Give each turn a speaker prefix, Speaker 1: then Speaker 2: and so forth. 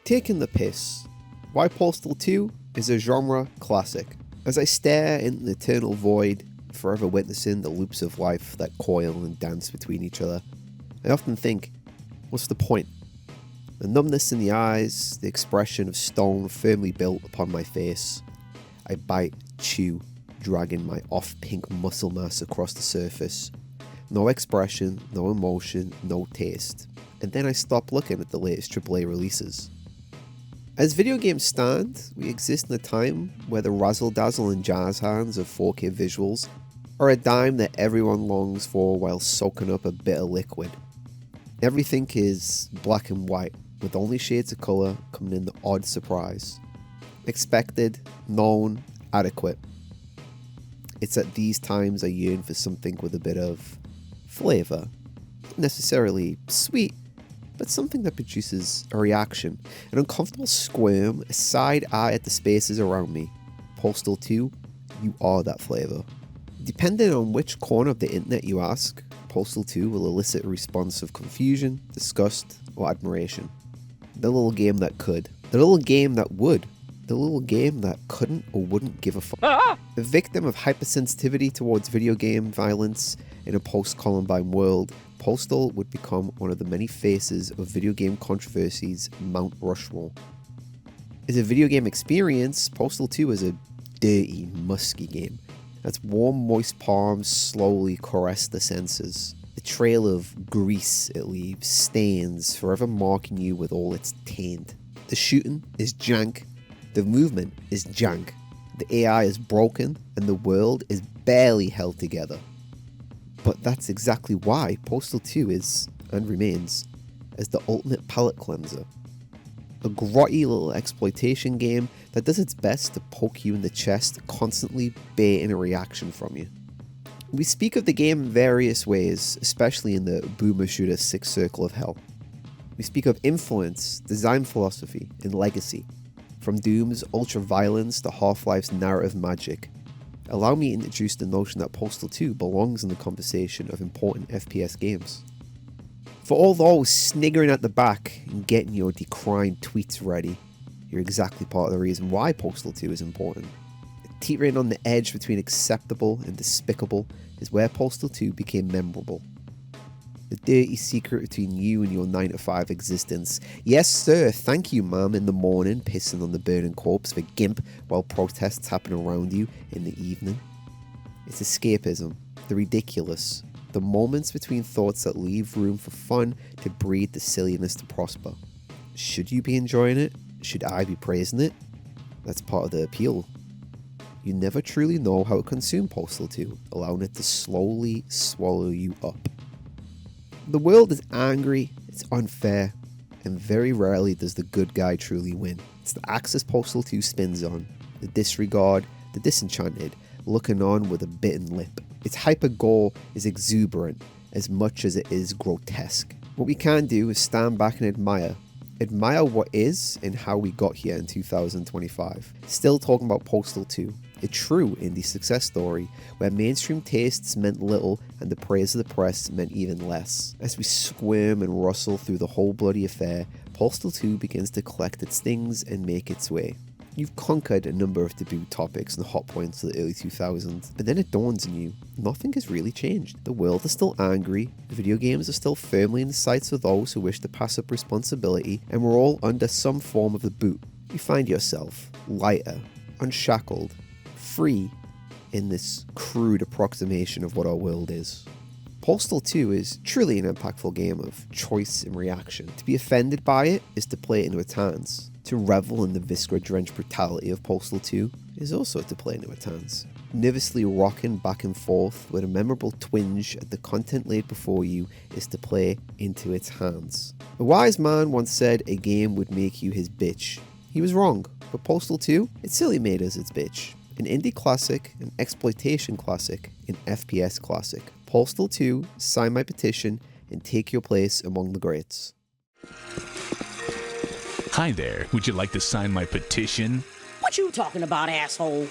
Speaker 1: Taking the piss. Why Postal 2 is a genre classic. As I stare into the eternal void, forever witnessing the loops of life that coil and dance between each other, I often think, what's the point? The numbness in the eyes, the expression of stone firmly built upon my face. I bite, chew, dragging my off-pink muscle mass across the surface. No expression, no emotion, no taste. And then I stop looking at the latest AAA releases. As video games stand, we exist in a time where the razzle-dazzle and jazz hands of 4K visuals are a dime that everyone longs for while soaking up a bitter liquid. Everything is black and white, with only shades of colour coming in the odd surprise. Expected, known, adequate. It's at these times I yearn for something with a bit of flavour. Not necessarily sweet, but something that produces a reaction, an uncomfortable squirm, a side eye at the spaces around me. Postal 2, you are that flavour. Depending on which corner of the internet you ask, Postal 2 will elicit a response of confusion, disgust, or admiration. The little game that could. The little game that would. The little game that couldn't or wouldn't give a fuck. A victim of hypersensitivity towards video game violence in a post-Columbine world, Postal would become one of the many faces of video game controversies Mount Rushmore. As a video game experience, Postal 2 is a dirty, musky game. That's warm, moist palms slowly caress the senses. The trail of grease it leaves, stains, forever marking you with all its taint. The shooting is jank, the movement is jank, the AI is broken, and the world is barely held together. But that's exactly why Postal 2 is, and remains, as the ultimate palate cleanser. A grotty little exploitation game that does its best to poke you in the chest, constantly baiting a reaction from you. We speak of the game in various ways, especially in the boomer shooter Sixth Circle of Hell. We speak of influence, design philosophy, and legacy, from Doom's ultra-violence to Half-Life's narrative magic. Allow me to introduce the notion that Postal 2 belongs in the conversation of important FPS games. For all those sniggering at the back and getting your decrying tweets ready, you're exactly part of the reason why Postal 2 is important. Teetering on the edge between acceptable and despicable is where Postal 2 became memorable. The dirty secret between you and your 9-to-5 existence. Yes sir, thank you ma'am in the morning, pissing on the burning corpse of a gimp while protests happen around you in the evening. It's escapism, the ridiculous, the moments between thoughts that leave room for fun to breed the silliness to prosper. Should you be enjoying it? Should I be praising it? That's part of the appeal. You never truly know how to consume Postal 2, allowing it to slowly swallow you up. The world is angry, it's unfair, and very rarely does the good guy truly win. It's the axis Postal 2 spins on, the disregard, the disenchanted, looking on with a bitten lip. Its hyper-gore is exuberant as much as it is grotesque. What we can do is stand back and admire what is and how we got here in 2025. Still talking about Postal 2, a true indie success story where mainstream tastes meant little and the praise of the press meant even less. As we squirm and rustle through the whole bloody affair, Postal 2 begins to collect its things and make its way. You've conquered a number of taboo topics and hot points of the early 2000s, but then it dawns on you, nothing has really changed. The world is still angry, video games are still firmly in the sights of those who wish to pass up responsibility, and we're all under some form of the boot. You find yourself lighter, unshackled, free in this crude approximation of what our world is. Postal 2 is truly an impactful game of choice and reaction. To be offended by it is to play it into its hands. To revel in the viscera-drenched brutality of Postal 2 is also to play into its hands. Nervously rocking back and forth with a memorable twinge at the content laid before you is to play into its hands. A wise man once said a game would make you his bitch. He was wrong, but Postal 2, it silly made us its bitch. An indie classic, an exploitation classic, an FPS classic. Postal 2, sign my petition and take your place among the greats.
Speaker 2: Hi there, would you like to sign my petition?
Speaker 3: What you talking about, asshole?